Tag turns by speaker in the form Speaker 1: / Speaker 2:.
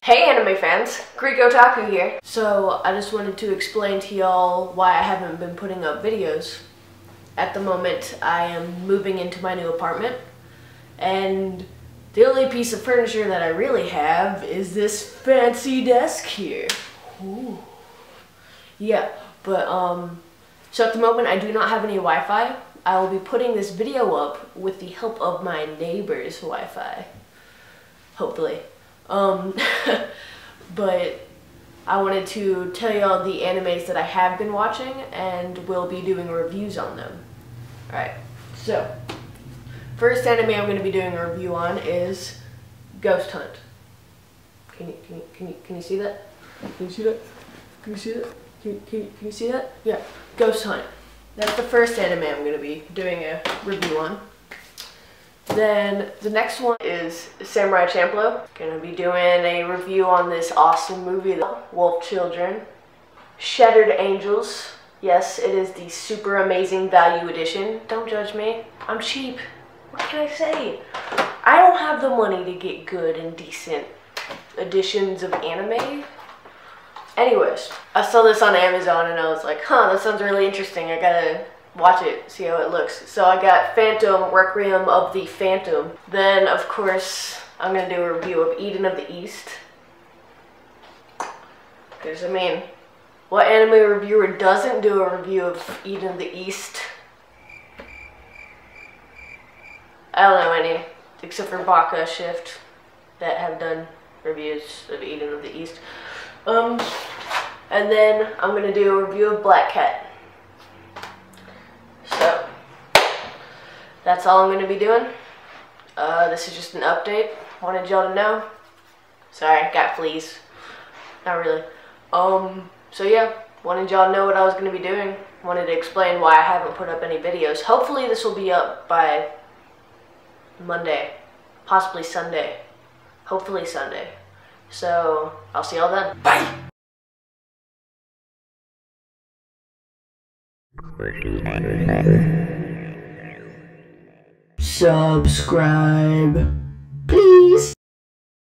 Speaker 1: Hey anime fans, Greek Otaku here. So I just wanted to explain to y'all why I haven't been putting up videos. At the moment I am moving into my new apartment and the only piece of furniture that I really have is this fancy desk here. Ooh. Yeah, but so at the moment I do not have any Wi-Fi. I will be putting this video up with the help of my neighbor's Wi-Fi. Hopefully. But I wanted to tell y'all the animes that I have been watching and will be doing reviews on them. Alright, so first anime I'm going to be doing a review on is Ghost Hunt. Can you see that? Can you see that? Can you see that? Can you see that? Yeah, Ghost Hunt. That's the first anime I'm going to be doing a review on. Then the next one is Samurai Champloo. Gonna be doing a review on this awesome movie, Wolf Children. Shattered Angels. Yes, it is the super amazing value edition. Don't judge me. I'm cheap. What can I say? I don't have the money to get good and decent editions of anime. Anyways, I saw this on Amazon and I was like, huh, that sounds really interesting. I gotta watch it, see how it looks. So I got Phantom, Requiem of the Phantom. Then, of course, I'm gonna do a review of Eden of the East. Because, I mean, what anime reviewer doesn't do a review of Eden of the East? I don't know any, except for Baka Shift, that have done reviews of Eden of the East. And then I'm gonna do a review of Black Cat. So, that's all I'm going to be doing. This is just an update. Wanted y'all to know. Sorry, got fleas. Not really. So yeah, wanted y'all to know what I was going to be doing. Wanted to explain why I haven't put up any videos. Hopefully this will be up by Monday. Possibly Sunday. Hopefully Sunday. So, I'll see y'all then. Bye! Subscribe.